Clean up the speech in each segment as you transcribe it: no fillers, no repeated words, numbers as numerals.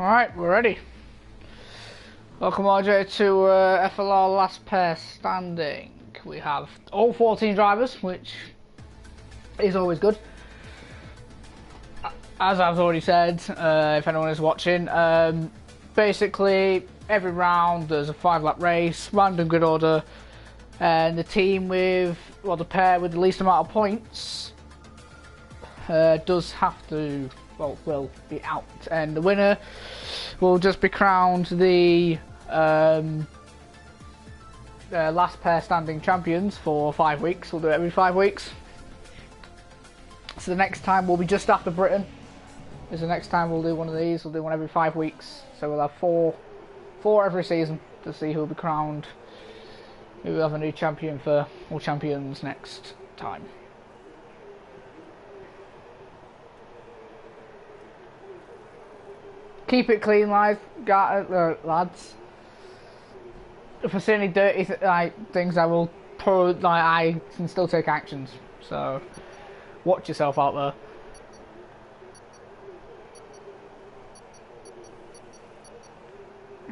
Alright, we're ready. Welcome RJ to FLR last pair standing. We have all 14 drivers, which is always good. As I've already said, if anyone is watching, basically every round there's a 5-lap race, random grid order, and the team with, well, the pair with the least amount of points does have to, well, will be out, and the winner will just be crowned the last pair standing champions for 5 weeks. We'll do it every 5 weeks. So the next time will be just after Britain. Is the next time we'll do one of these. We'll do one every 5 weeks. So we'll have four every season to see who will be crowned. We will have a new champion for all champions next time. Keep it clean, lads. If I see any dirty things, I will I can still take actions. So watch yourself out there.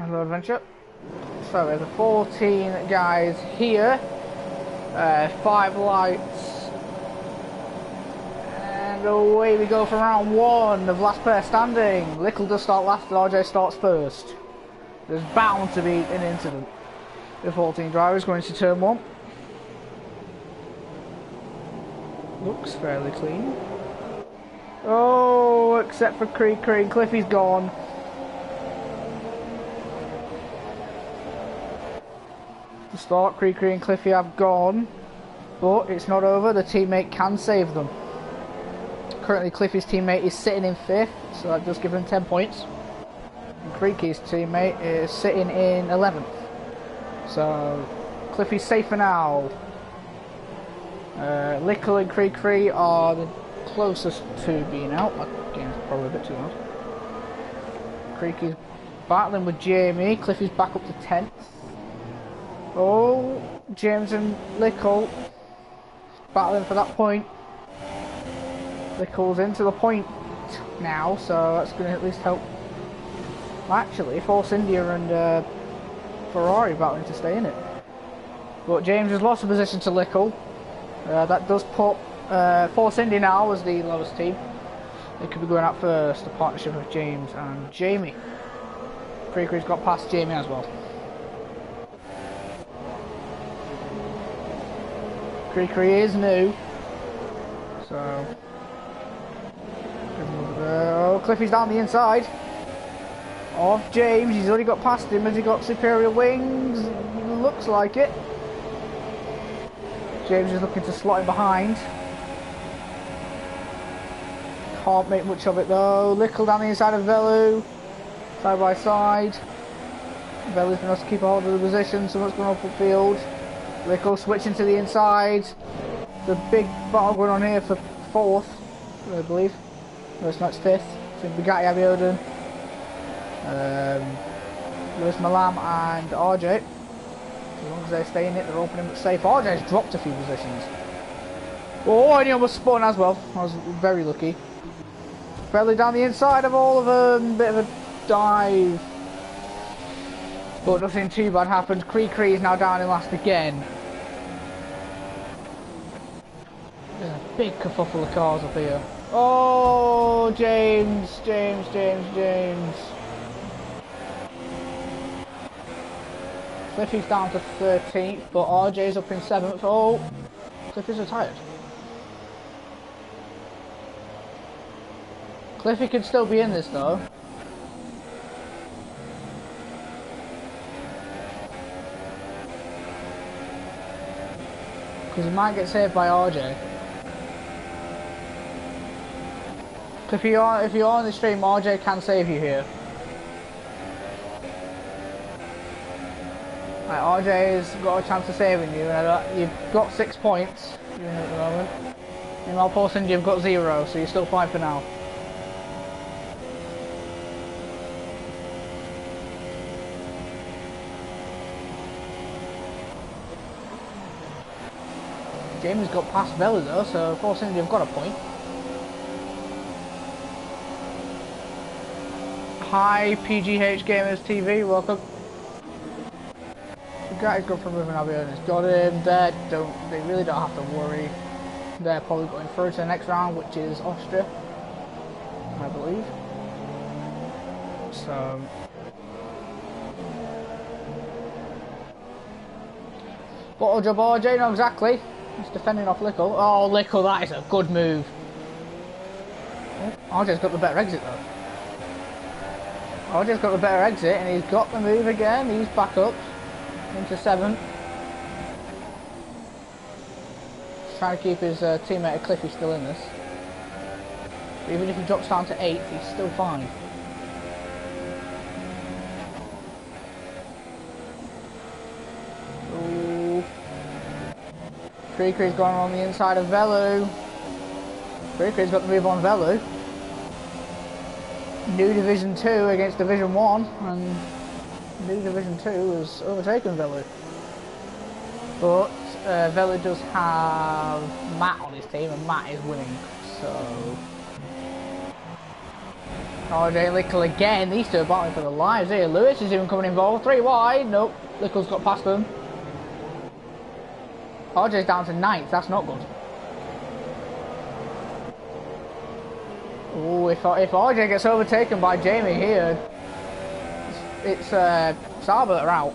Hello, adventure. So there's 14 guys here. 5 lights. And away we go for round 1 of last pair standing. Little does start last and RJ starts first. There's bound to be an incident. The 14 drivers going to turn 1. Looks fairly clean. Oh, except for Creek. Cliffy's gone. To start, Creek and Cliffy have gone. But it's not over. The teammate can save them. Currently Cliffy's teammate is sitting in 5th, so that does give him 10 points. And Creaky's teammate is sitting in 11th. So Cliffy's safe for now. Lickle and Creaky are the closest to being out. That game's probably a bit too loud. Creaky's battling with Jamie. Cliffy's back up to 10th. Oh, James and Lickle battling for that point. Lickle's into the point now, so that's going to at least help. Actually, Force India and Ferrari battling to stay in it. But James has lost a position to Lickle. That does put Force India now as the lowest team. They could be going out first, a partnership of James and Jamie. Creaky's got past Jamie as well. Creaky is new, so Cliffy's down the inside of James. He's already got past him. Has he got superior wings? Looks like it. James is looking to slot him behind. Can't make much of it though. Lickle down the inside of Velu, side by side. Velu's been able to keep a hold of the position, so much going up upfield. Lickle switching to the inside. The big battle going on here for 4th, I believe. No, it's not, it's 5th. So Bugatti Abiodun, Lewis Malam and RJ. As long as they stay in it, they're opening it safe. RJ's dropped a few positions. Oh, and he almost spun as well. I was very lucky. Fairly down the inside of all of them. Bit of a dive. But nothing too bad happened. Creaky is now down in last again. There's a big kerfuffle of cars up here. Oh, James. Cliffy's down to 13th, but RJ's up in 7th. Oh, Cliffy's retired. Cliffy could still be in this though. Because he might get saved by RJ. If you're on the stream, RJ can save you here. Right, RJ's got a chance of saving you, and you've got 6 points at the moment. Meanwhile, Force India you've got 0, so you're still fine for now. Jamie's got past Velu though, so Force India have got a point. Hi, PGH Gamers TV, welcome. The guy's good for moving Albion has got him. They really don't have to worry. They're probably going through to the next round, which is Austria, I believe. So bottle job RJ, no exactly. He's defending off Lickle. Oh, Lickle, that is a good move. Oh, RJ's got the better exit though. RJ's got the better exit and he's got the move again. He's back up into 7th. He's trying to keep his teammate Cliffy still in this. But even if he drops down to 8th, he's still fine. Creekery's gone on the inside of Velu. Creekery's got the move on Velu. New Division 2 against Division 1, and New Division 2 has overtaken Velu. But Velu does have Matt on his team, and Matt is winning, so... RJ Lickle again, these two are battling for their lives here. Lewis is even coming involved, 3 wide, nope, Lickle's got past them. RJ's down to 9th, that's not good. Oh, if RJ gets overtaken by Jamie here, it's Saba are out.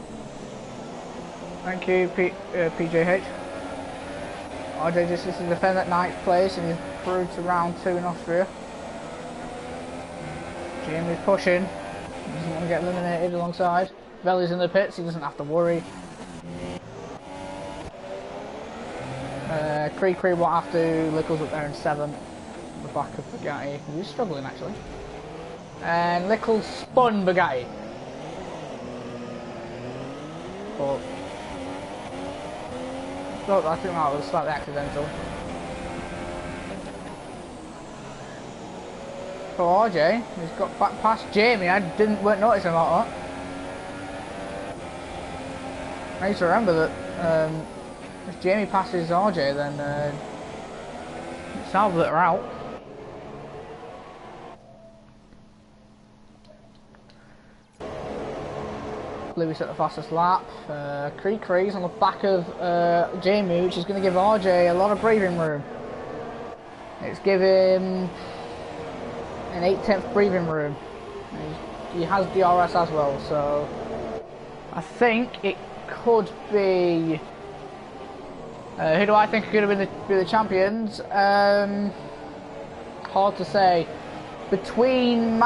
Thank you, PJH. RJ just is to defend at 9th place and he's through to round 2 in Austria. Jamie's pushing, he doesn't want to get eliminated alongside. Veli's in the pits, he doesn't have to worry. Cree won't have to, Lickle's up there in 7th. The back of Bugatti, he's struggling actually. And Lickle spun Bugatti. But I think that was slightly accidental. For RJ, he's got back past Jamie. I weren't noticing about that. I need to remember that if Jamie passes RJ, then it's Alba that are out. Lewis at the fastest lap. Cree's on the back of Jamie, which is going to give RJ a lot of breathing room. It's giving an 8/10 breathing room. He has DRS as well, so I think it could be. Who do I think could have been the champions? Hard to say. Between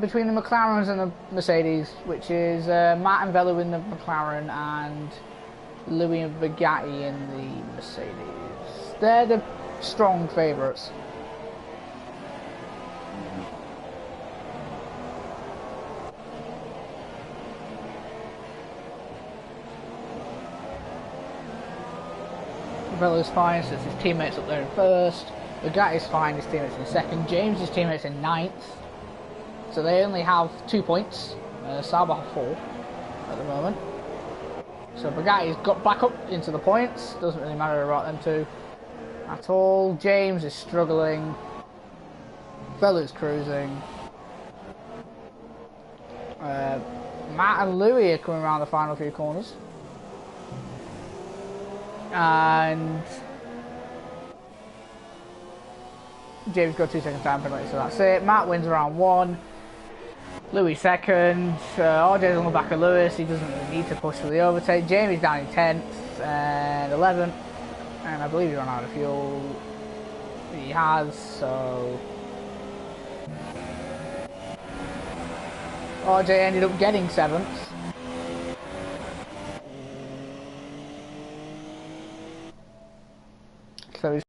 between the McLarens and the Mercedes, which is Matt and Velu in the McLaren and Louis and Bugatti in the Mercedes. They're the strong favourites. Velu's fine since his teammates up there in 1st. Bugatti's fine, his teammates in 2nd. James' teammates in 9th. So they only have 2 points. Saba have 4 at the moment. So Bugatti's got back up into the points. Doesn't really matter about them two at all. James is struggling. Velu's cruising. Matt and Louis are coming around the final few corners. And James got 2 second time penalty, so that's it. Matt wins round 1. Louis 2nd. RJ's on the back of Lewis. He doesn't really need to push for the overtake. Jamie's down in 10th and 11th. And I believe he's run out of fuel. He has, so RJ ended up getting 7th. So he's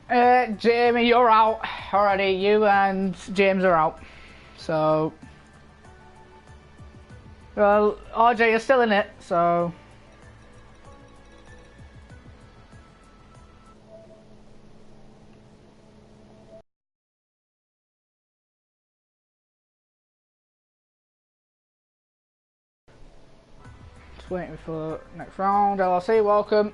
Jamie, you're out already. You and James are out. So, well, RJ is still in it. So, just waiting for next round. LLC, welcome.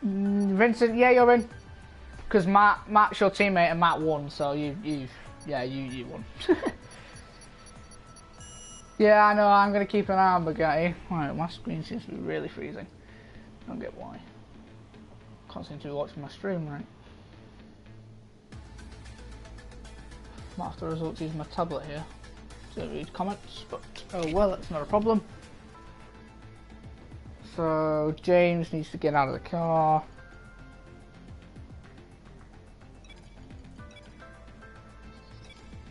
Vincent, yeah, you're in. Because Matt's your teammate and Matt won, so you won. Yeah, I know, I'm going to keep an eye on Bugatti. Right, my screen seems to be really freezing. Don't get why. Can't seem to be watching my stream right. Might have to resort to use my tablet here to read comments, but oh well, that's not a problem. So, James needs to get out of the car.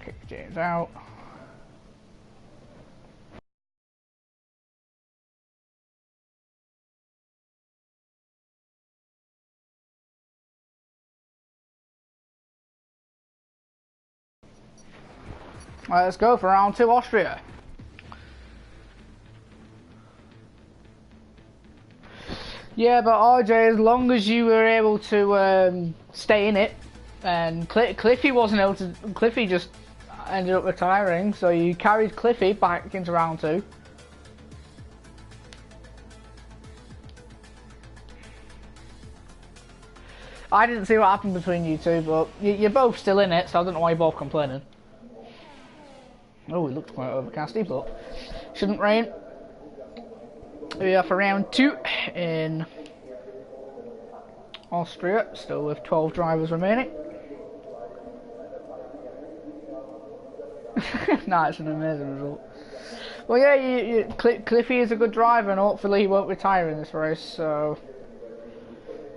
Kick James out. Right, let's go for round 2, Austria. Yeah, but RJ, as long as you were able to stay in it, and Cliffy wasn't able to. Cliffy just ended up retiring, so you carried Cliffy back into round 2. I didn't see what happened between you two, but you're both still in it, so I don't know why you're both complaining. Oh, it looked quite overcasty, but shouldn't rain. We are for round 2 in Austria, still with 12 drivers remaining. Nah, it's an amazing result. Well, yeah, Cliffy is a good driver, and hopefully he won't retire in this race. So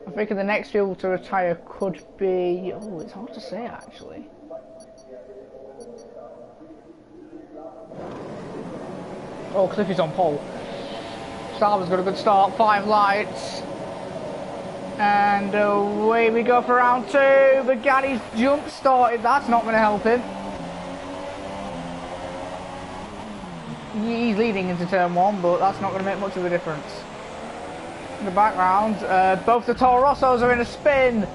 I think the next people to retire could be. Oh, it's hard to say actually. Oh, Cliffy's on pole. Starboard's got a good start, 5 lights. And away we go for round 2. Bugatti's jump started, that's not going to help him. He's leading into turn 1, but that's not going to make much of a difference. In the background, both the Toro Rossos are in a spin.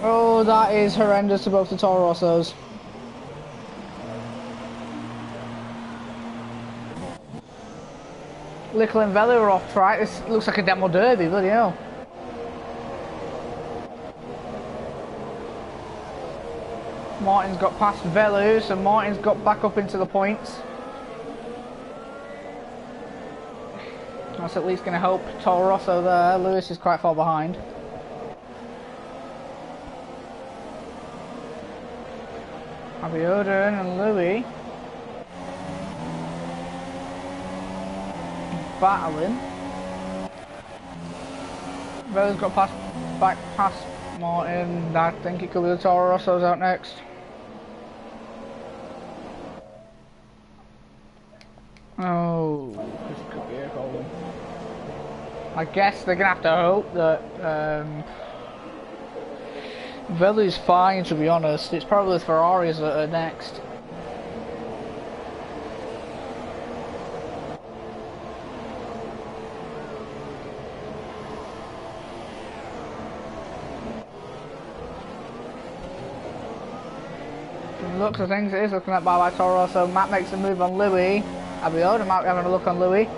Oh, that is horrendous to both the Toro Rossos. Little and Velu are off track. This looks like a demo derby, bloody hell. Martin's got past Velu, so Martin's got back up into the points. That's at least going to help Toro Rosso there. Lewis is quite far behind. Abiodun and Louis battling. Velu's got back past Martin. I think it could be the Toro Rossos out next. Oh, this could be a problem. I guess they're gonna have to hope that Velu's fine, to be honest. It's probably the Ferraris that are next. Looks of things, it is looking at by Toro, so Matt makes a move on Louis. Abiodun might be having a look on Louis.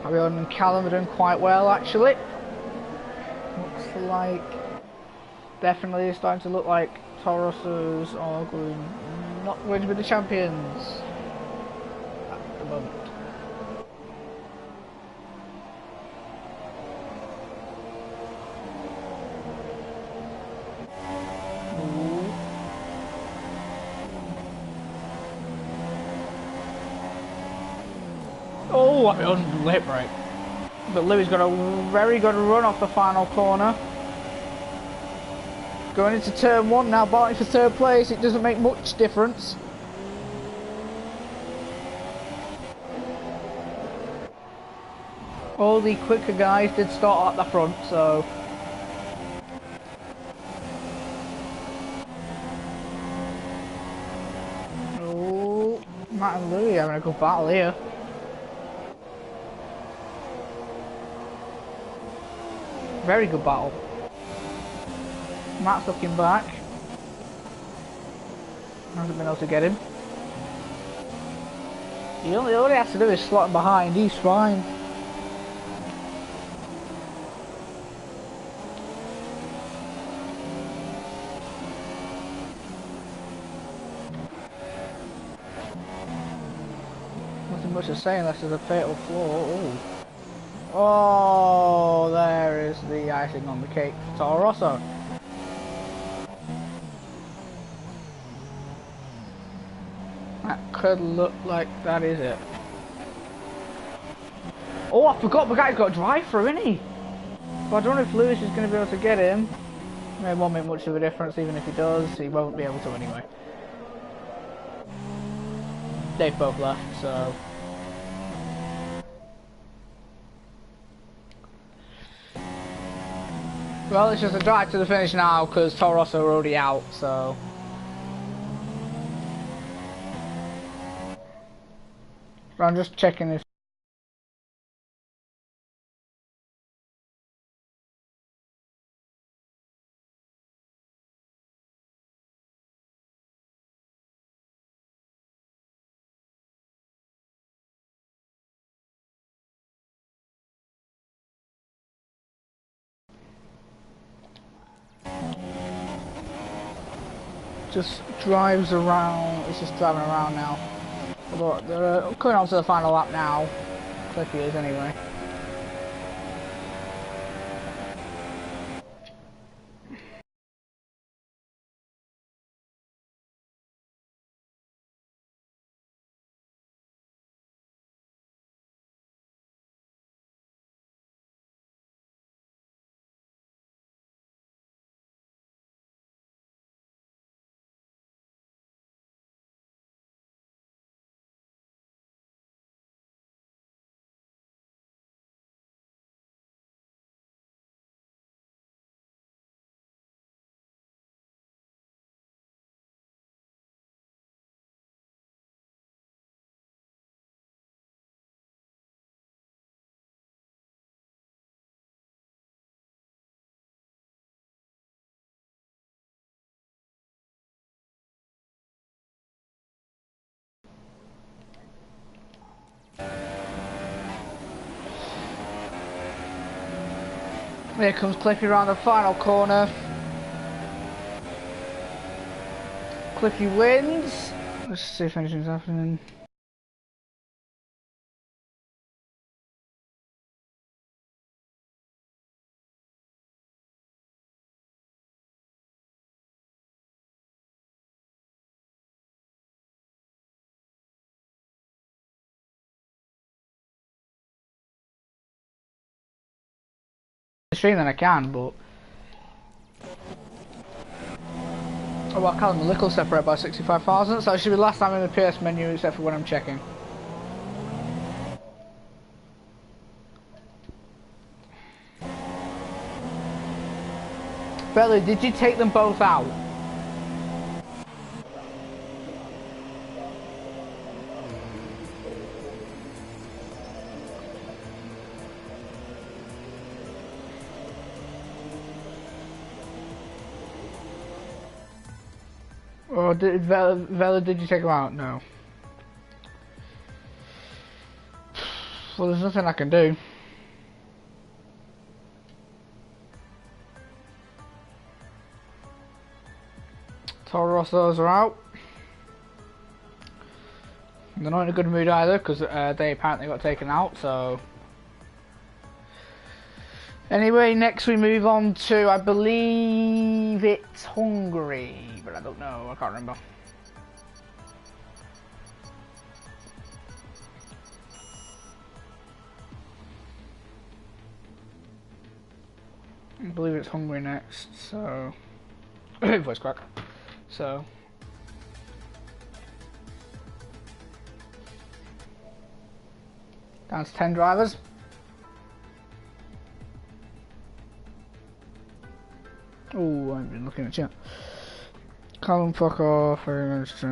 Abiodun and Callum are doing quite well actually. Looks like definitely starting to look like Torosos are not going to be the champions at the moment. Oh, on lip right. But Louis got a very good run off the final corner. Going into turn 1 now, battling for 3rd place. It doesn't make much difference. All the quicker guys did start at the front, so... Oh, Matt and Louis having a good battle here. Very good battle. Matt's looking back. Hasn't been able to get him. All he has to do is slot him behind, he's fine. Nothing much to say unless there's a fatal flaw. Ooh. Oh, there is the icing on the cake for Toro Rosso. That could look like that is it. Oh, I forgot the guy's got a drive-through, isn't he? But I don't know if Lewis is going to be able to get him. It won't make much of a difference, even if he does, he won't be able to anyway. They've both left, so... Well, it's just a drive to the finish now, because Toro Rosso are already out, so... I'm just checking if... Just drives around, it's just driving around now. Although they're coming on to the final lap now. Cliffy is anyway. Here comes Cliffy around the final corner. Cliffy wins. Let's see if anything's happening. Stream then I can, but... Oh, well, Callum and Lickle separate by 65,000, so it should be last time in the PS menu except for when I'm checking. Belly, did you take them both out? Or did Vela, did you take him out? No. Well, there's nothing I can do. Toro Rossos are out. They're not in a good mood either because they apparently got taken out, so... Anyway, next we move on to, I believe it's Hungary, but I don't know, I can't remember. I believe it's Hungary next, so... voice crack. So... down to 10 drivers. Oh, I've been looking at chat. Callum, fuck off. Let's go.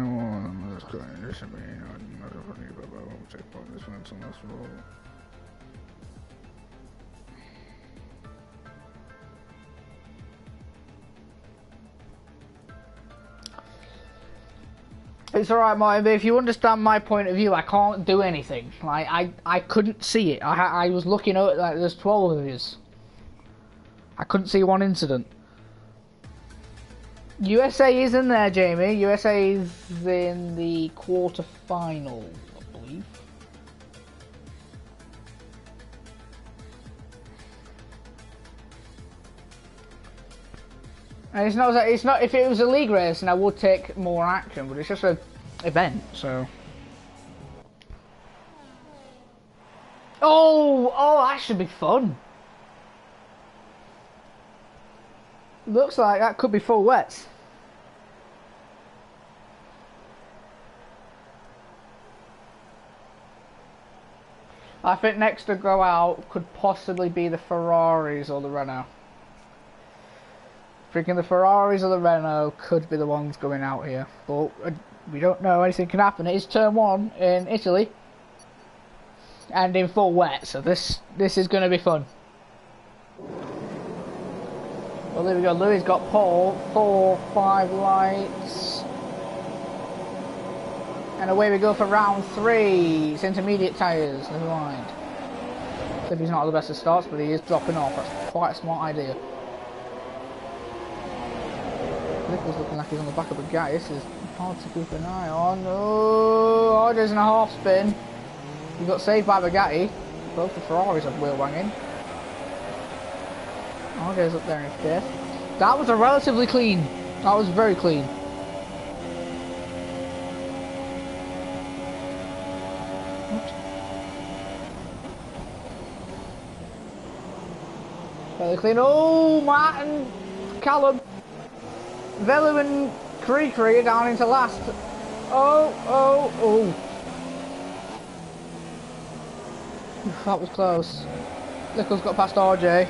This should be another funny, but I won't take part in this one until last roll. It's alright, Martin, but if you understand my point of view, I can't do anything. Like, I couldn't see it. I was looking at, like, there's 12 of us. I couldn't see one incident. USA is in there, Jamie. USA is in the quarter-final, I believe. And it's not, if it was a league race, then I would take more action, but it's just an event, so. Oh, that should be fun. Looks like that could be full wets. I think next to go out could possibly be the Ferraris or the Renault. Freaking the Ferraris or the Renault could be the ones going out here, but we don't know, anything can happen. It is turn 1 in Italy and in full wet, so this is going to be fun. Well, there we go. Louis got pole, 4, 5 lights, and away we go for round 3. It's intermediate tyres, never mind. If he's not the best of starts, but he is dropping off. That's quite a smart idea. Nichols looking like he's on the back of a guy. This is hard to keep an eye on. Oh, RJ's in a half spin. He got saved by Bugatti. Both the Ferraris have wheel wanging. RJ's up there in 5th. That was a relatively clean. That was very clean. Fairly clean. Oh, Matt and Callum. Velu and Kree are down into last. Oh. That was close. Nichols got past RJ.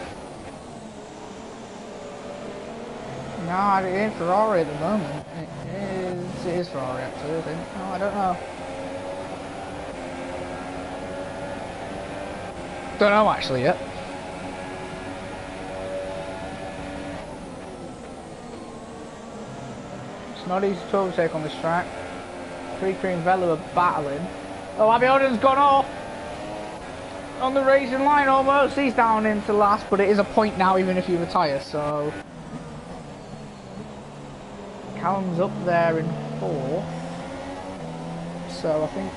No, it ain't Ferrari at the moment. It is Ferrari actually, I think. No, I don't know. Don't know actually yet. It's not easy to overtake on this track. Kree and Velu are battling. Oh, Abiodun's gone off! On the racing line almost. He's down into last, but it is a point now even if you retire, so. Callum's up there in 4th. So I think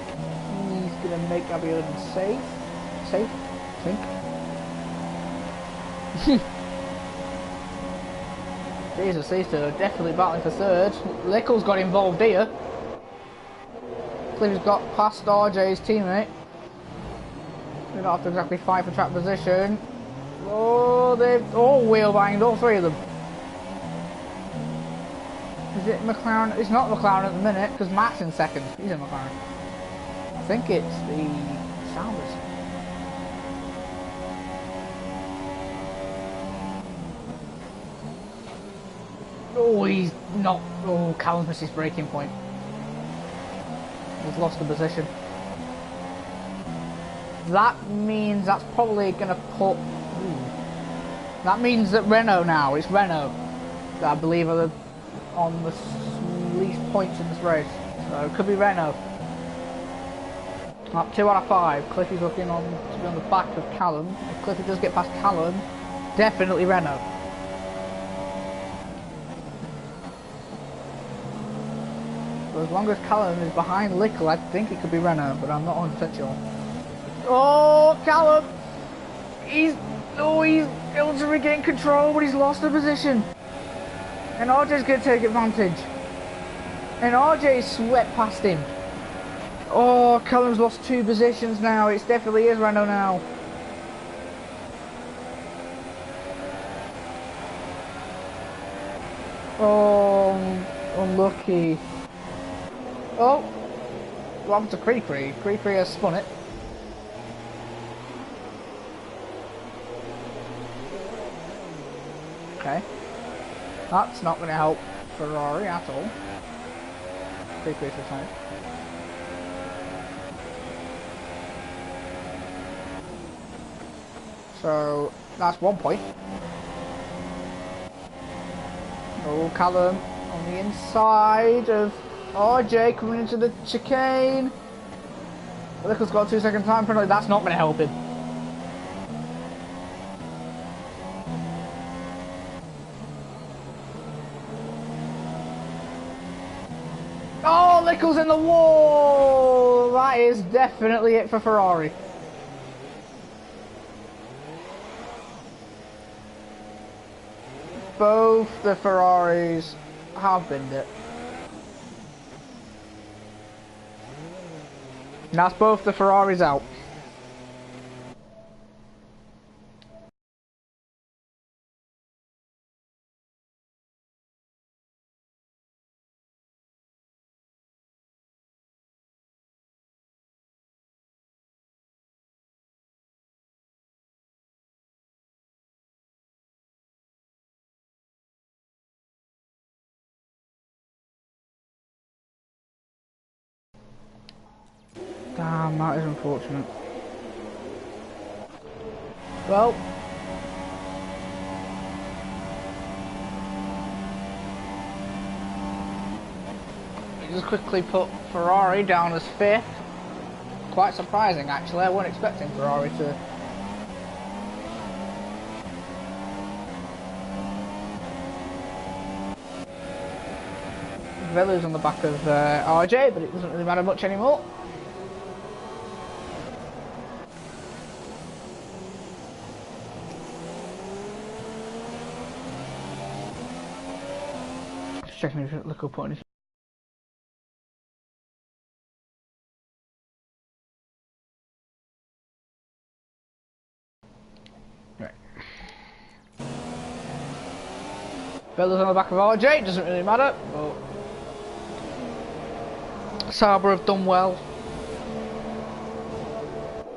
he's going to make Abiodun safe. Safe, I think. Jesus, these two are definitely battling for 3rd. Nichols got involved here. Cliff's got past RJ's teammate. They don't have to exactly fight for track position. Oh, they've all wheel banged, all 3 of them. Is it McLaren? It's not McLaren at the minute because Matt's in 2nd. He's in McLaren. I think it's the Sounders. Oh, he's not. Oh, Callum's missed his braking point. He's lost the position. That means that's probably going to put. That means that Renault now. It's Renault that I believe are on the least points in this race. So it could be Renault. Up 2 out of 5. Cliffy's looking on to be on the back of Callum. If Cliffy does get past Callum, definitely Renault. So as long as Callum is behind Lickle, I think it could be Renault, but I'm not 100% sure. Oh, Callum! He's able to regain control, but he's lost the position. And RJ's going to take advantage. And RJ swept past him. Oh, Callum's lost 2 positions now. It definitely is Renault now. Oh, unlucky. Oh, what happened to Kree? Kree has spun it. Okay. That's not going to help Ferrari at all. Big piece of time. So that's 1 point. Oh, Callum on the inside of RJ coming into the chicane. Lickle's got a 2-second time penalty. That's not going to help him. Oh, Lickle's in the wall! That is definitely it for Ferrari. Both the Ferraris have binned it. And that's both the Ferraris out. Damn, that is unfortunate. Well, we just quickly put Ferrari down as 5th. Quite surprising, actually. I wasn't expecting Ferrari to. Velo's on the back of RJ, but it doesn't really matter much anymore. Just checking if look up on it. Right. Velo's on the back of RJ, doesn't really matter, but Sauber have done well.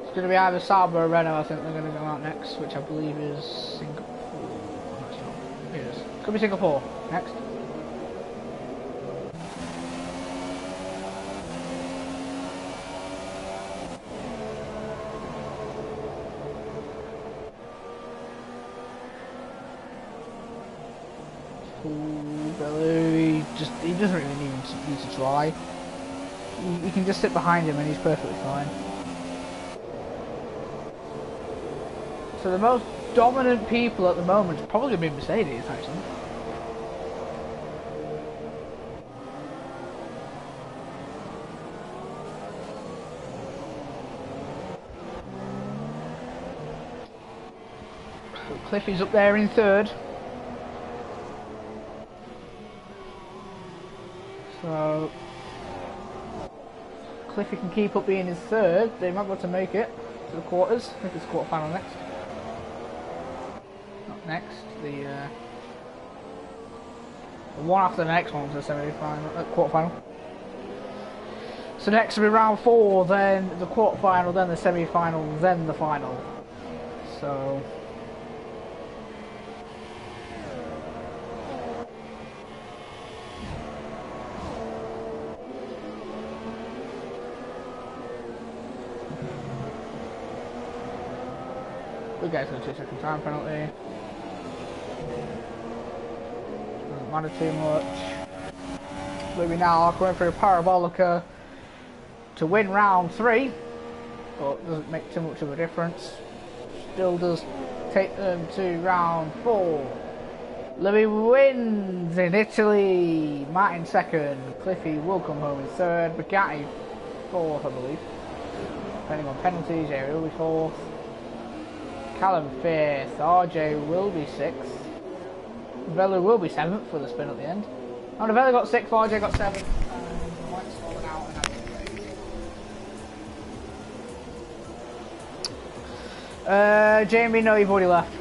It's going to be either Sauber or Renault, I think they're going to go out next, which I believe is Singapore. No, it's not. It is. Could be Singapore next. He doesn't really need to try. You can just sit behind him and he's perfectly fine. So the most dominant people at the moment is probably going to be Mercedes, actually. So Cliffy's up there in 3rd. So Cliffy can keep up being his 3rd. They might be able to make it to the quarters. I think it's quarter-final next. Not next. The one after the next one's the semi-final, quarter-final. So next will be round 4, then the quarter-final, then the semi-final, then the final. So. Good guy's got a 2-second time penalty. Doesn't matter too much. Louis now going for a parabolica to win round 3, but doesn't make too much of a difference. Still does take them to round 4. Louis wins in Italy. Martin 2nd. Cliffy will come home in 3rd. Bugatti 4th, I believe. Depending on penalties, yeah, he'll be 4th. Callum 5th, RJ will be 6th, Velo will be 7th for the spin at the end. Oh, no, Velo got 6th, RJ got 7th. Jamie, no, you've already left.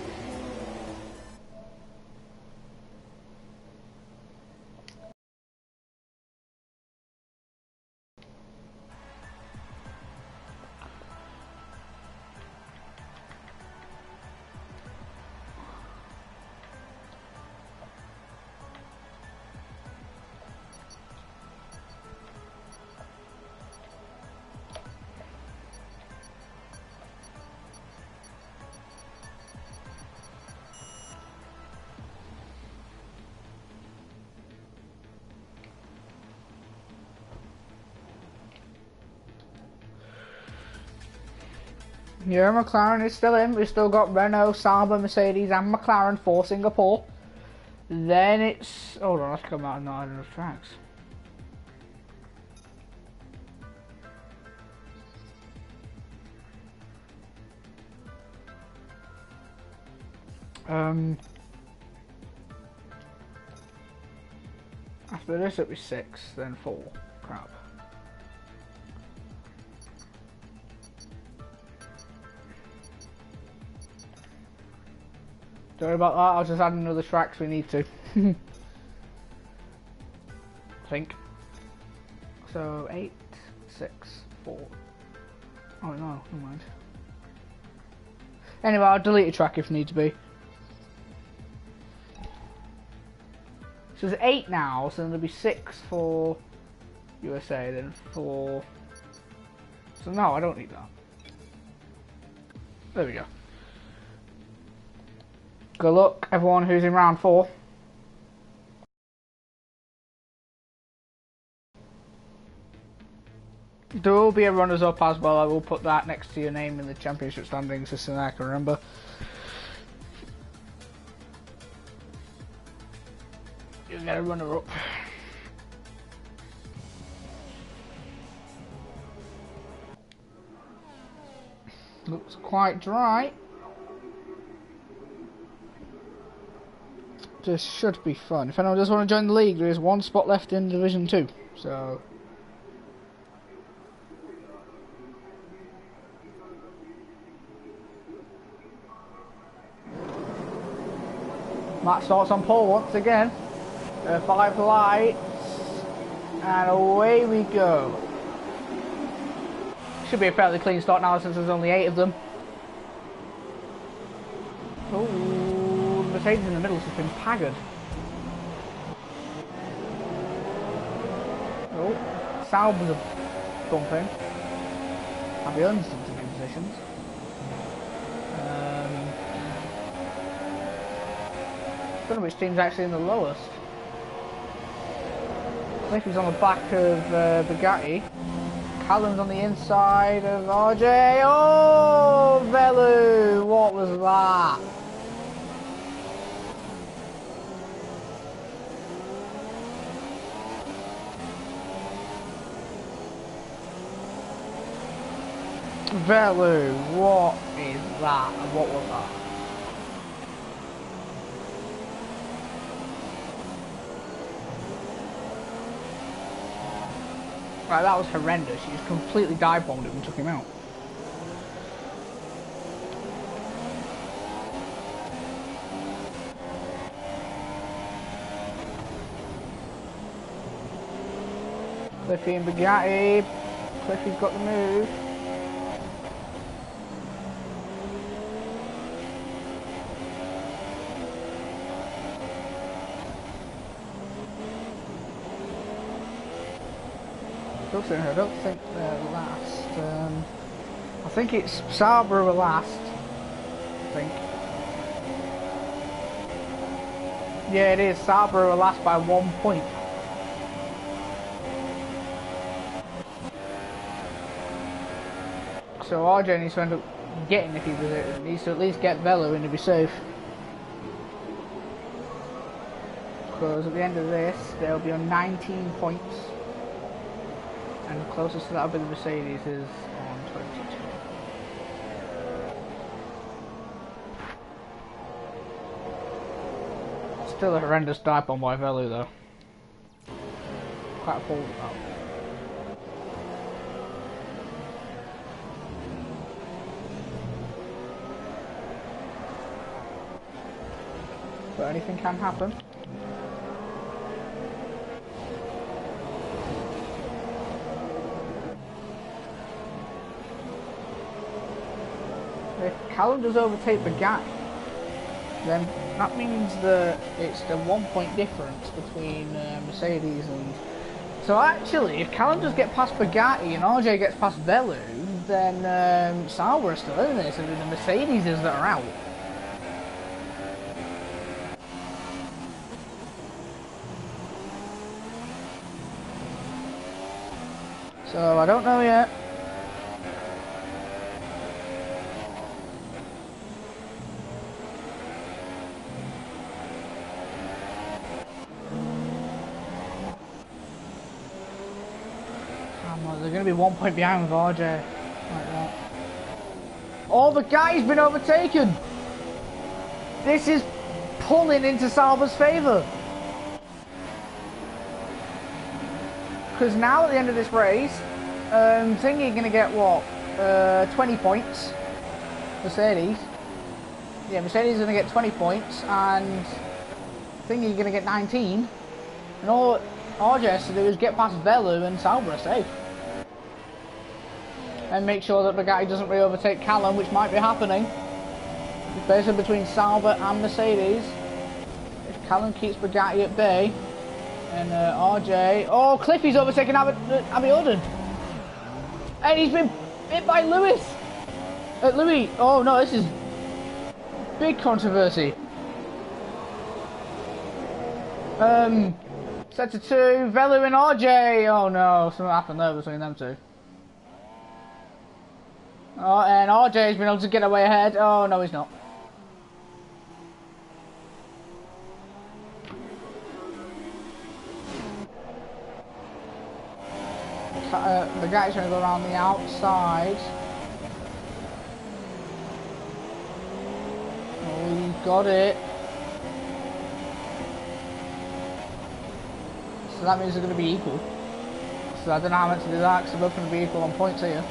Yeah, McLaren is still in. We've still got Renault, Sauber, Mercedes and McLaren for Singapore. Then it's... Hold on, let's come out and not have enough tracks. After this it'll be 6, then 4. Crap. Don't worry about that, I'll just add another track if we need to. I think. So 8, 6, 4. Oh no, never mind. Anyway, I'll delete a track if need to be. So there's 8 now, so then there'll be 6 for USA, then 4. So no, I don't need that. There we go. Good luck, everyone who's in round 4. There will be a runners-up as well. I will put that next to your name in the championship standings, just so that I can remember. You'll get a runner-up. Looks quite dry. This should be fun. If anyone does want to join the league, there is 1 spot left in Division 2. So... Matt starts on pole once again. 5 lights. And away we go. Should be a fairly clean start now since there's only 8 of them. Oh, the Mercedes in the middle has been paggered. Oh, Sauber's are bumping. I'll be instantly in positions. I don't know which team's actually in the lowest. Cliffy's on the back of Bugatti. Callum's on the inside of RJ. Oh, Velu! What was that? Velu, what is that? And what was that? Right, that was horrendous. He just completely dive-bombed him and took him out. Cliffy and Bugatti. Cliffy's got the move. I don't think they're last. I think it's Sauber were last. I think. Yeah, it is. Sauber were last by 1 point. So RJ needs to end up getting, if he needs to at least get Velo in to be safe. Because at the end of this, they'll be on 19 points. And closest to that will be the Mercedes is on 22. Still a horrendous dive bomb by Velu though. Quite appalled about. But anything can happen. If Callum does overtake Bugatti, then that means that it's the 1 point difference between Mercedes and... So actually, if Callum does get past Bugatti and RJ gets past Velu, then Sauber are still in this, and the Mercedes is that are out. So I don't know yet. they're going to be 1 point behind with RJ. Like that. Oh, the guy's been overtaken! This is pulling into Sauber's favour. Because now at the end of this race, Thingy going to get what? 20 points. Mercedes. Yeah, Mercedes is going to get 20 points, and Thingy going to get 19. And all RJ has to do is get past Velu and Sauber are safe. And make sure that the guy doesn't really overtake Callum, which might be happening. It's basically between Sauber and Mercedes. If Callum keeps Bugatti at bay, and RJ... Oh, Cliffy's overtaken Abbey Odin. And he's been hit by Lewis. Louis. Oh no, this is big controversy. Set to 2, Velu and RJ. Oh no, something happened there between them two. Oh, and RJ's been able to get away ahead. Oh no, he's not. The guy's going to go around the outside. Oh, he got it. So that means they're going to be equal. So I don't know how much to do that, because they're both going to be equal on points here.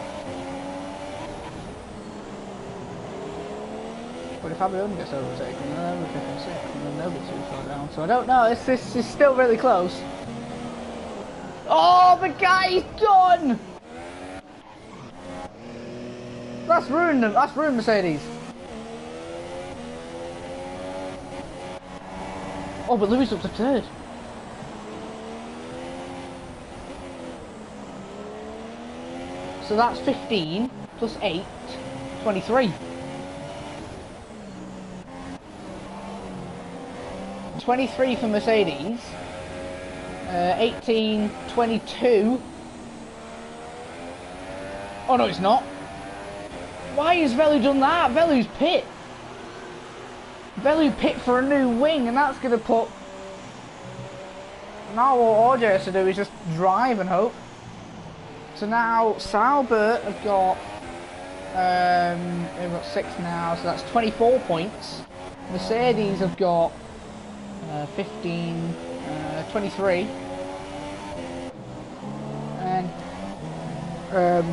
But if Abbey Odin gets overtaken, then they'll be 5th and 6th, and then they'll be too far down. So I don't know, this is still really close. Oh, the guy's done! That's ruined them. That's ruined Mercedes. Oh, but Lewis up to 3rd. So that's 15 plus 8, 23. 23 for Mercedes. 18, 22. Oh no, it's not. Why has Velu done that? Velu's pit. Velu pit for a new wing, and that's going to put... Now what RJ has to do is just drive and hope. So now Sauber have got... they've got 6 now, so that's 24 points. Mercedes have got 15... 23, and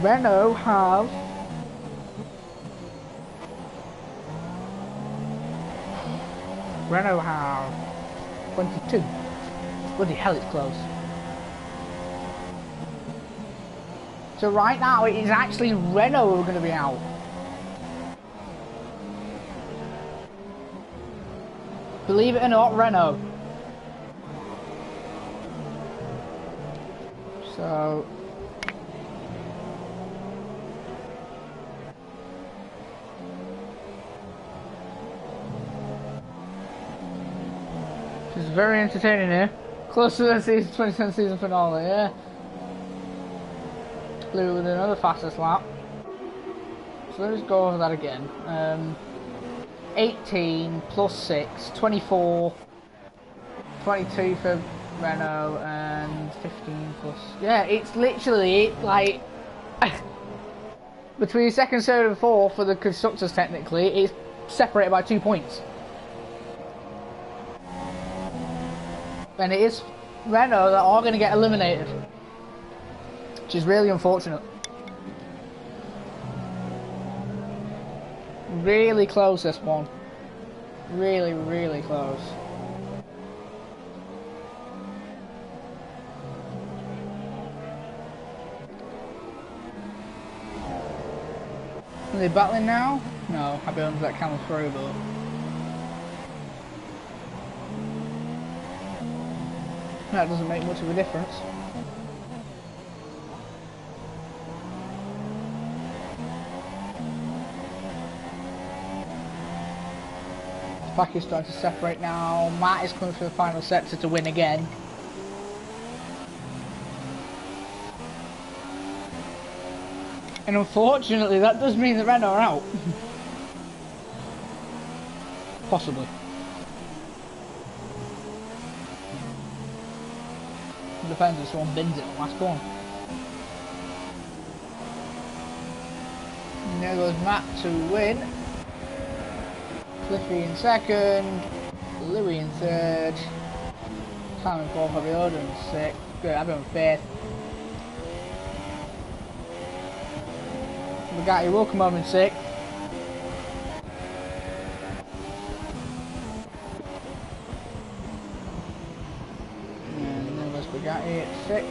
Renault have Renault have 22. Bloody hell, it's close. So right now it is actually Renault who are going to be out. Believe it or not, Renault. So this is very entertaining here. Close to the season 2010 season finale, yeah. Blue with another fastest lap. So let's go over that again. 18 plus 6, 24, 22 for Renault, and 15 plus... Yeah, it's literally like... between 2nd, 3rd and 4th for the constructors technically, it's separated by 2 points. And it is Renault that are going to get eliminated. Which is really unfortunate. Really close, this one. Really, really close. Are they battling now? No, I don't let Camel through, but... that doesn't make much of a difference. The pack is starting to separate now. Matt is coming for the final sector to win again. And unfortunately, that does mean that Renault are out. Possibly. It depends if someone bins it on last corner. And there goes Matt to win. Cliffy in second. Louis in third. Sam in fourth, I'll be order in sixth. Good, I'll be on fifth. Bugatti will come home in sixth. And then there's Bugatti at sixth.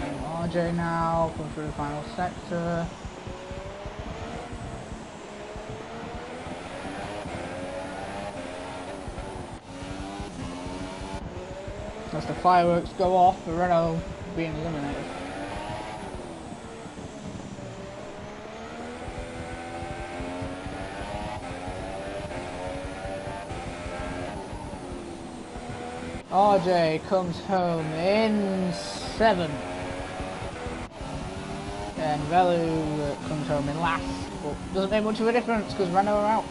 And RJ now comes through the final sector. As the fireworks go off, the Renault being eliminated. RJ comes home in seventh. And Velu comes home in last. But doesn't make much of a difference because Renault are out.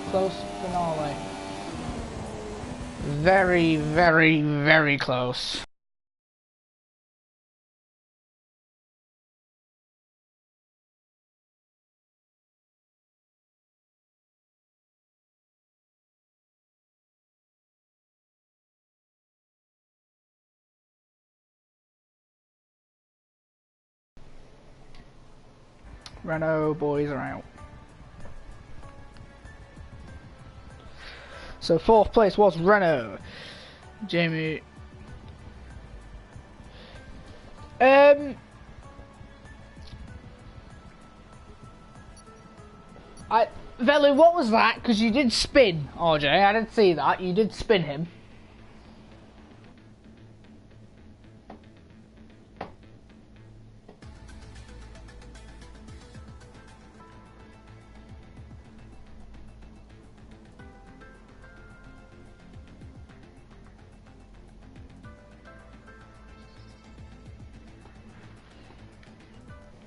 Close finale. Very, very, very close. Renault boys are out. So fourth place was Renault. Jamie. Velu, what was that? Because you did spin, RJ. I did see that. You did spin him.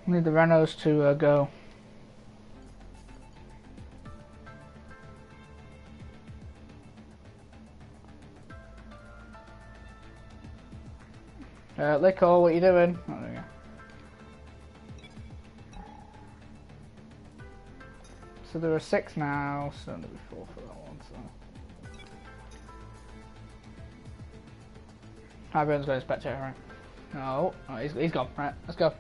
We need the Renaults to go. Lico, what are you doing? Oh, there you go. So there are 6 now, so there'll be 4 for that one. So Highburn's got a spectator, right? No, oh, he's gone. Right, let's go.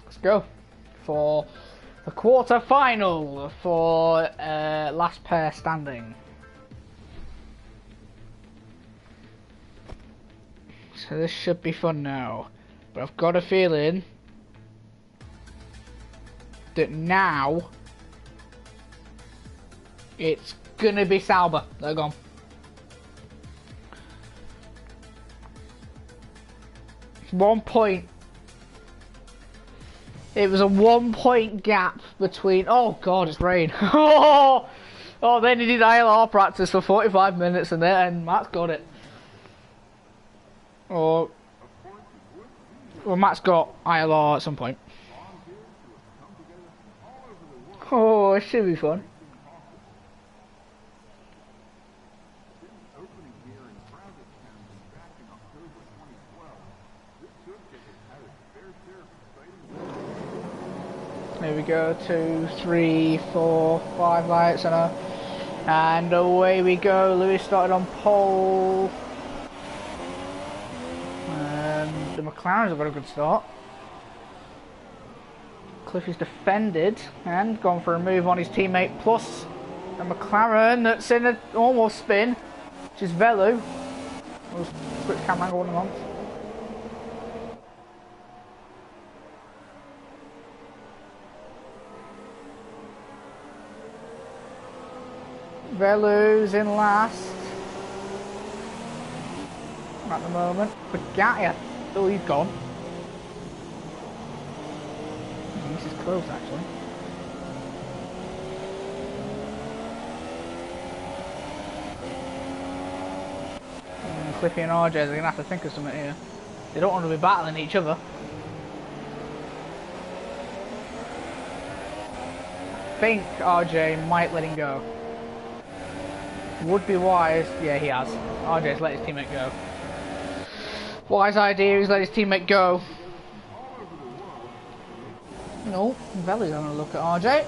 Let's go for the quarter final for last pair standing. So this should be fun now, but I've got a feeling that now it's gonna be Sauber. They're gone. It's 1 point. It was a 1 point gap between. Oh god, it's rain. Oh, they needed ILR practice for 45 minutes and Matt's got it. Or Matt's got ILR at some point. Oh, it should be fun. There we go, 2, 3, 4, 5 lights and away we go. Lewis started on pole. And the McLarens have got a good start. Cliffy's defended and gone for a move on his teammate, plus a McLaren that's in an almost spin, which is Velu. Quick camera angle on the month. Velu's in last at the moment. Bugatti, oh, he's gone. This is close actually. Cliffy and RJ are going to have to think of something here. They don't want to be battling each other. think RJ might let him go. Would be wise. Yeah, he has. RJ's let his teammate go. Wise idea, he's let his teammate go. No, Veli's gonna look at RJ.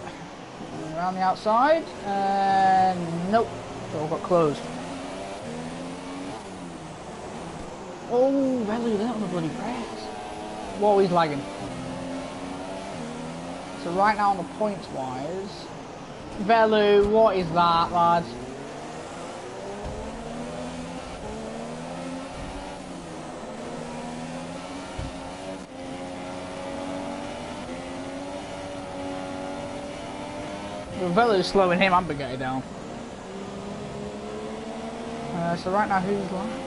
Around the outside, and nope, door got closed. Oh, Veli, that was a bloody press. Whoa, he's lagging. So right now on the points wise, Velu, what is that, lad? Velu's slowing him and Bugatti down. So right now, who's last?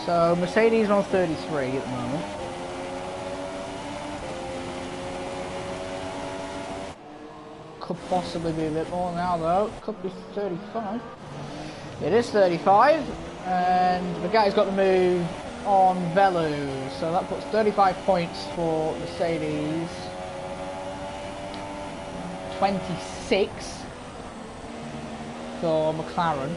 So Mercedes on 33 at the moment. Could possibly be a bit more now though. Could be 35. It is 35, and Bugatti's got the move on Velu, so that puts 35 points for Mercedes. 26 for McLaren.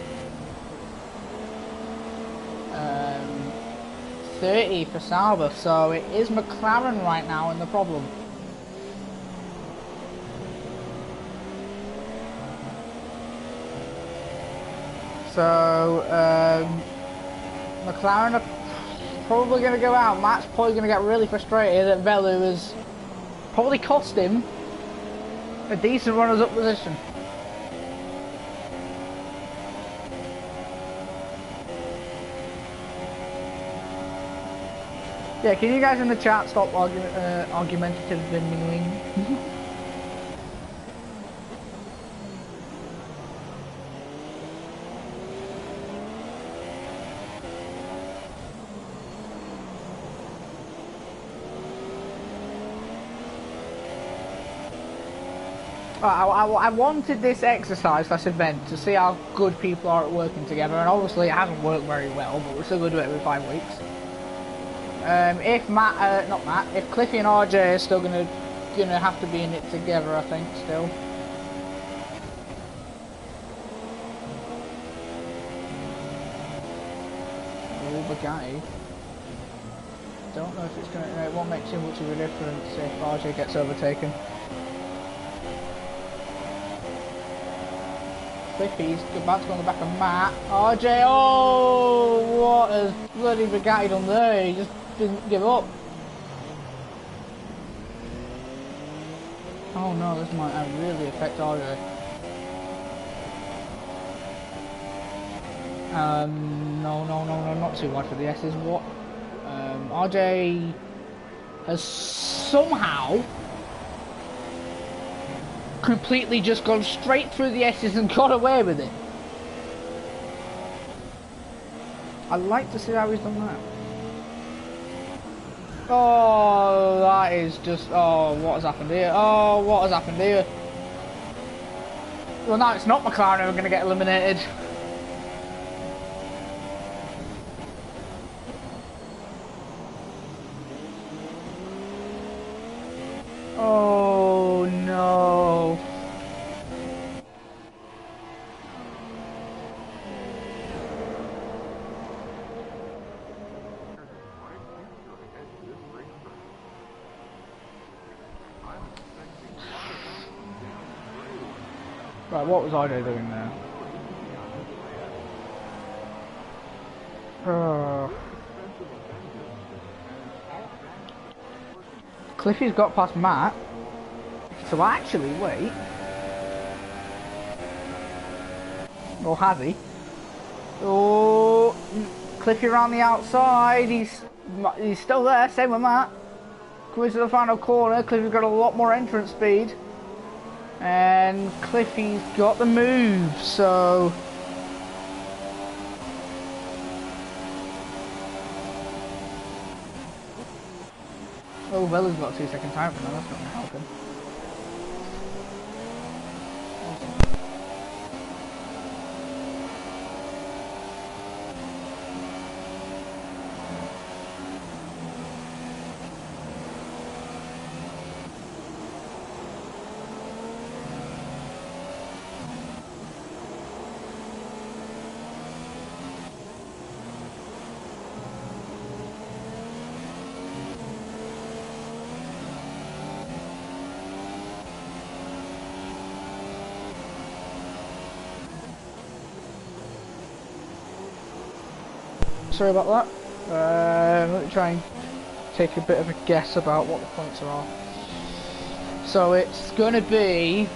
30 for Sauber, so it is McLaren right now in the problem. So McLaren are probably going to go out. Matt's probably going to get really frustrated that Velu has probably cost him a decent runners-up position. Yeah, can you guys in the chat stop argumentative mingling? I wanted this exercise, this event, to see how good people are at working together, and obviously it hasn't worked very well, but we're still going to do it every 5 weeks. If Matt, not Matt, if Cliffy and RJ are still gonna have to be in it together, I think still. Oh, Bugatti. Don't know if it's gonna. It won't make too much of a difference if RJ gets overtaken. Cliffy's about to go on the back of Matt. RJ, oh, what has bloody Bugatti done there? He just didn't give up. Oh no, this might really affect RJ. No, not too wide for the S's. What? RJ has somehow completely just gone straight through the S's and got away with it. I'd like to see how he's done that. Oh, that is just... Oh, what has happened here? Oh, what has happened here? Well, now it's not McLaren who are going to get eliminated. Oh, no. Right, what was RJ doing there? Cliffy's got past Matt. So actually, wait. Or has he? Oh, Cliffy around the outside. He's still there. Same with Matt. Coming to the final corner. Cliffy's got a lot more entrance speed. And Cliffy's got the move, so... Oh, Vella's got a 2-second time for now, that's not going to help him. sorry about that. Let me try and take a bit of a guess about what the points are. So it's going to be,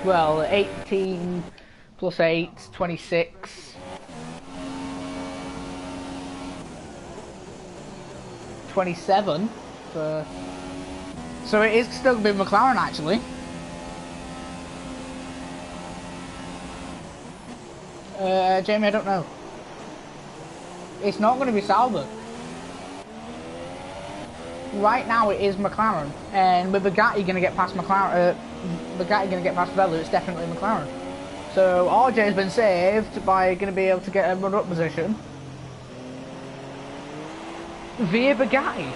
well, 18 plus 8, 26. 27 for... So it is still going to be McLaren actually. Jamie, I don't know. It's not going to be Sauber. Right now it is McLaren, and with Bugatti going to get past McLaren, Bugatti going to get past Vettel, it's definitely McLaren. So RJ has been saved by going to be able to get a run-up position via Bugatti.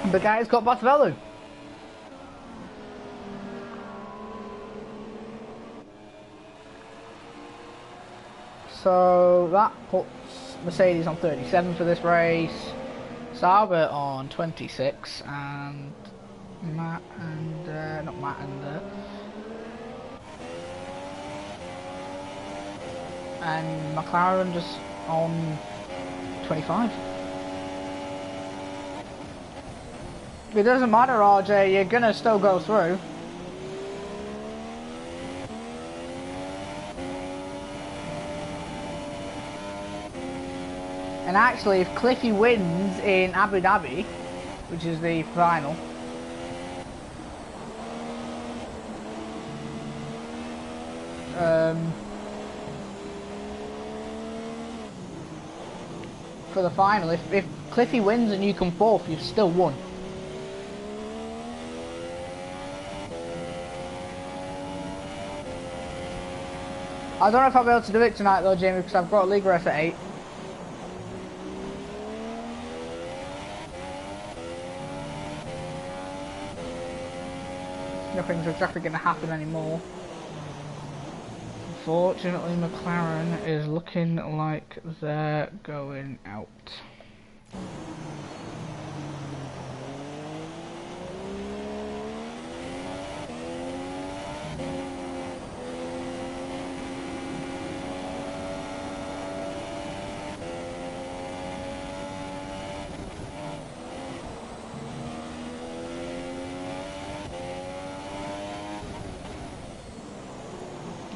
Bugatti's got past Vettel. So that puts Mercedes on 37 for this race, Sauber on 26, and Matt and not Matt and McLaren just on 25. It doesn't matter, RJ, you're gonna still go through. And actually, if Cliffy wins in Abu Dhabi, which is the final, for the final, if Cliffy wins and you come fourth, you've still won. I don't know if I'll be able to do it tonight though, Jamie, because I've got a league race at 8. Nothing's exactly going to happen anymore. Unfortunately, McLaren is looking like they're going out.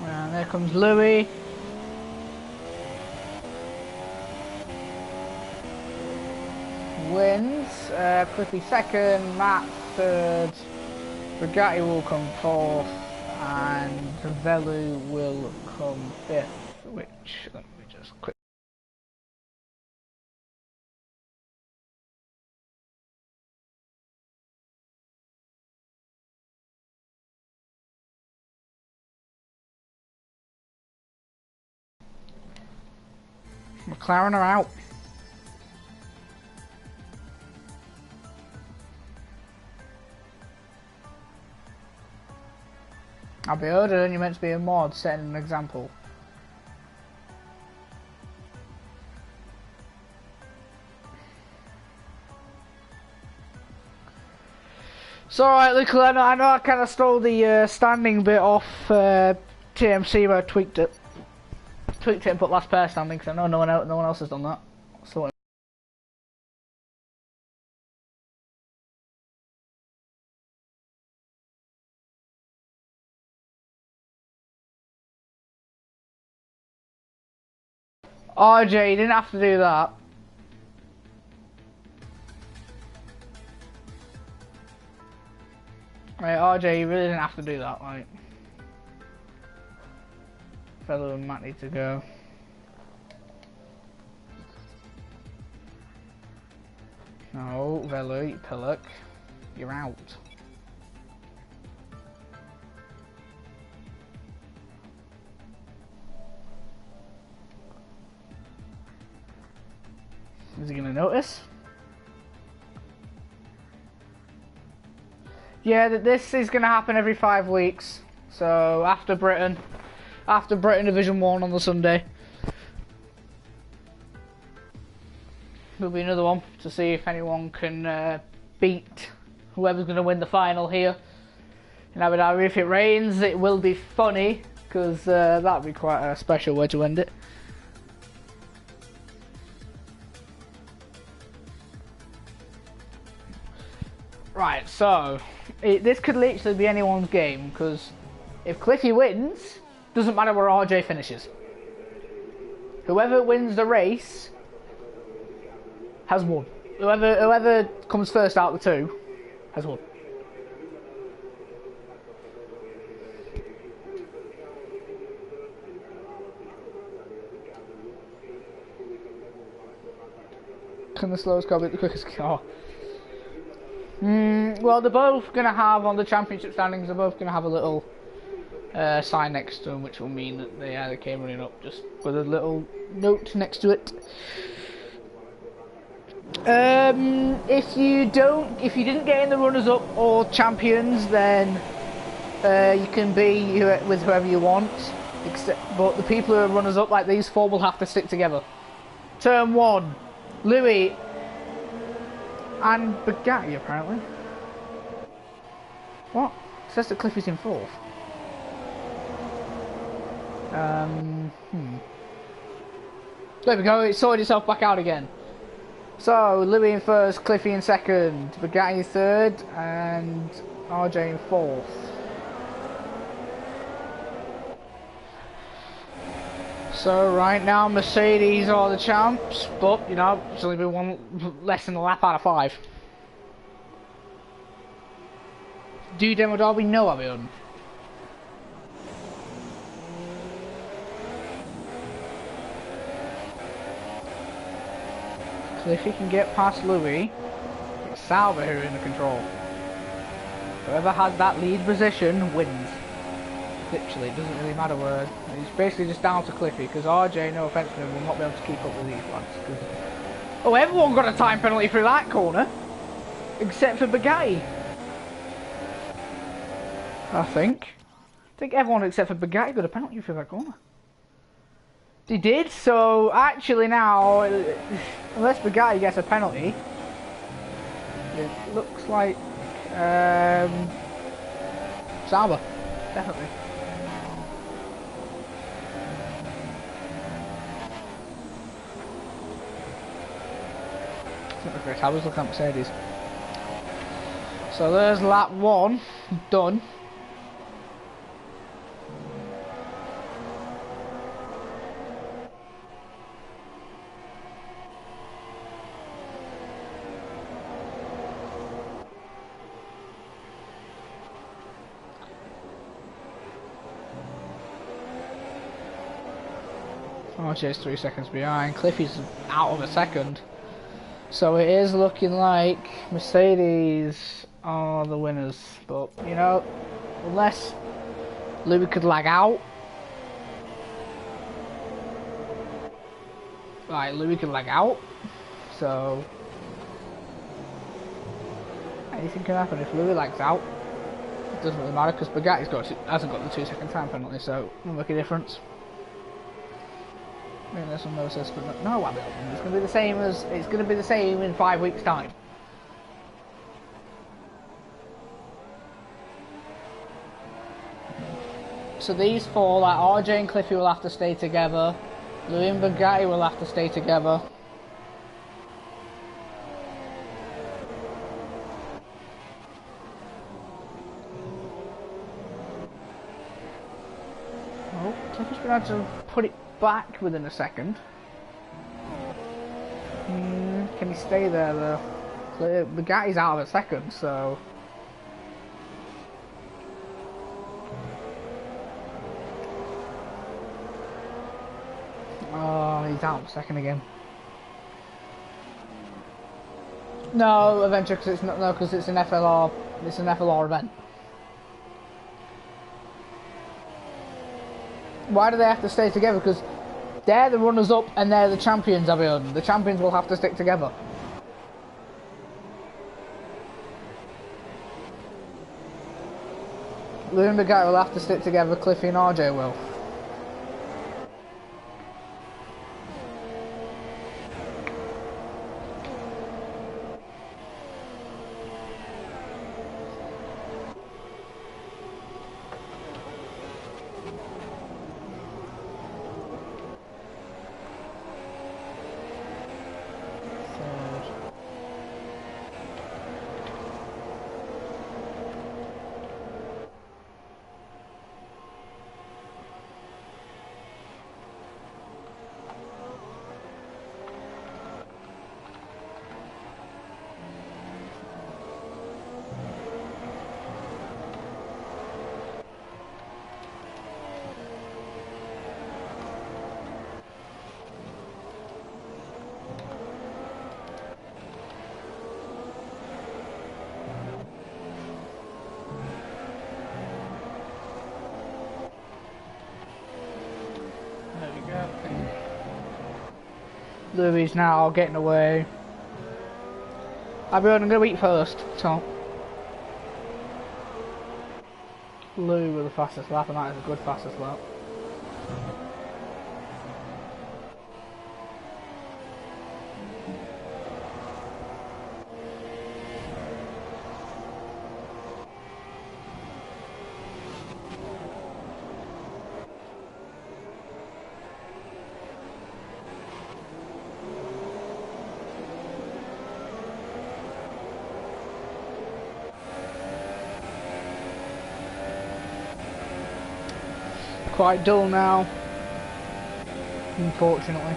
And there comes Louis. Wins. Cliffy second, Matt third, Bugatti will come fourth, and Velu will come fifth, which, let me just quick. McLaren are out. I'll be older and you're meant to be a mod, setting an example. So alright, look, I know I kind of stole the standing bit off TMC, but I tweaked it and put last pair standing because I know no one else has done that. So RJ, you didn't have to do that. Right, RJ, you really didn't have to do that, like. Fellow and Matt need to go. No, Velu, Pillock, you're out. Is he gonna notice? Yeah, this is gonna happen every 5 weeks. So after Britain Division 1 on the Sunday, there'll be another one to see if anyone can beat whoever's gonna win the final here in Abu Dhabi. If it rains, it will be funny because that'll be quite a special way to end it. Right, so this could literally be anyone's game because if Cliffy wins, doesn't matter where RJ finishes. Whoever wins the race has won. Whoever comes first out of the two has won. Can the slowest car beat the quickest car? Well, they're both going to have, on the championship standings, they're both going to have a little sign next to them, which will mean that they came running up, just with a little note next to it. If you didn't get in the runners-up or champions, then you can be with whoever you want. But the people who are runners-up, like these four, will have to stick together. Turn 1, Louis and Bugatti, apparently. What? It says that Cliffy's in 4th. There we go, it sorted itself back out again. So, Louis in 1st, Cliffy in 2nd, Bugatti in 3rd, and RJ in 4th. So, right now, Mercedes are the champs, but, you know, it's only been one less than a lap out of 5. Do Demo Derby? No, I mean. So if he can get past Louis, it's Sauber who are in the control. Whoever has that lead position wins. Literally, it doesn't really matter where. It's basically just down to Cliffy, because RJ, no offence to him, will not be able to keep up with these lads. Oh, everyone got a time penalty through that corner, except for Bugatti. I think everyone except for Bugatti got a penalty through that corner. They did, so actually now, unless Bugatti gets a penalty, it looks like Sauber, definitely. I was looking at Mercedes. So there's lap 1 done. RJ's 3 seconds behind. Cliffy's out of a second. So it is looking like Mercedes are the winners. But, you know, unless Louis could lag out. Right, Louis could lag out. So anything can happen if Louis lags out. It doesn't really matter because Bugatti's hasn't got the 2 second time penalty, so it won't make a difference. I mean, there's some no assist, but no, I mean, it's going to be the same in 5 weeks' time. So these four, like RJ and Cliffy, will have to stay together. Louis and Bugatti will have to stay together. Oh, Cliffy's going to have to put it back within a second. Can he stay there though? Bugatti's out of a second, so oh, he's out of a second again. No, eventually, because it's not. No, because it's an FLR. It's an FLR event. Why do they have to stay together? Because they're the runners-up and they're the champions, everyone. The champions will have to stick together. Louis and Bugatti will have to stick together, Cliffy and RJ will. Louis now getting away. I'm going to eat first, so. Lou with the fastest lap, and that is a good fastest lap. Quite dull now, unfortunately.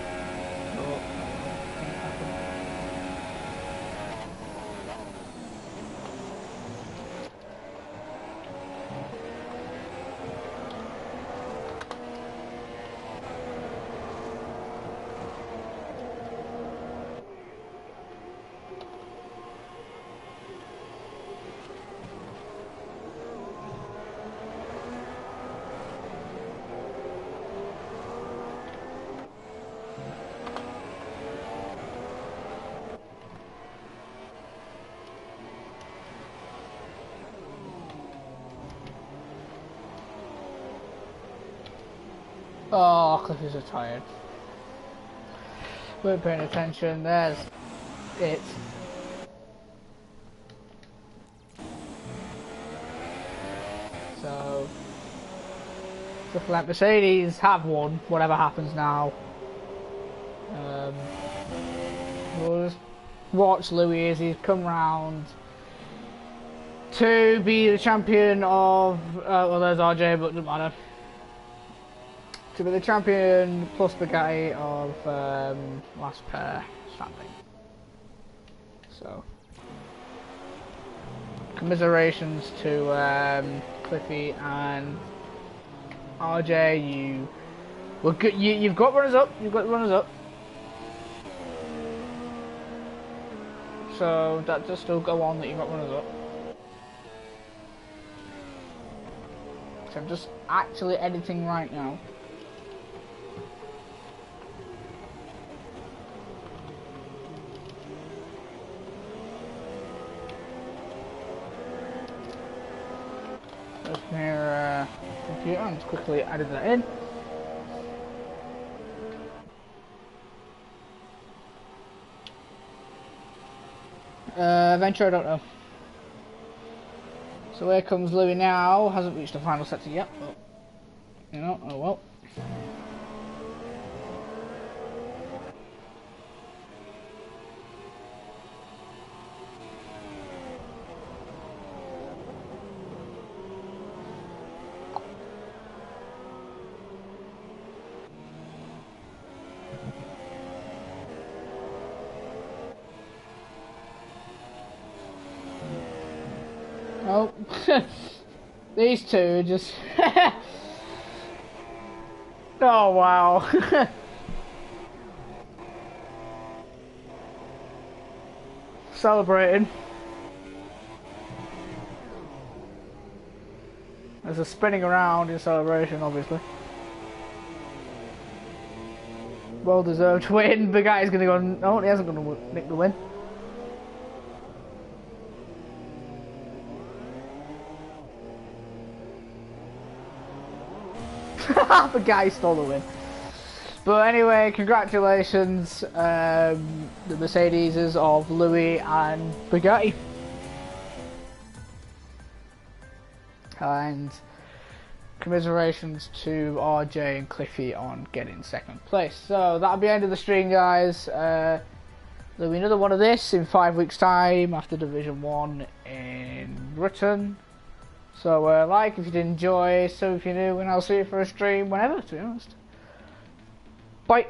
Oh, Cliffy's retired. We're paying attention. There's it. So, stuff like Mercedes have won. Whatever happens now, we'll just watch Louis as he's come round to be the champion of. Well, there's RJ, but it doesn't matter. To be the champion plus Bugatti of last pair standing. So, commiserations to Cliffy and RJ. You were good. You've got runners up. You've got runners up. So that does still go on that you've got runners up. So I'm just actually editing right now. Here, computer, and just quickly added that in. Venture, I don't know. So here comes Louis now. Hasn't reached the final sector yet, but you know, oh well. Oh, these two just. Oh wow. Celebrating. There's a spinning around in celebration, obviously. Well deserved win. The guy's gonna go. No, he hasn't gonna nick the win. The guy stole the win. But anyway, congratulations, the Mercedes of Louis and Bugatti. And commiserations to RJ and Cliffy on getting second place. So that'll be the end of the stream, guys. There'll be another one of this in 5 weeks' time after Division 1 in Britain. So like if you did enjoy, so if you're new, and I'll see you for a stream whenever, to be honest. Bye.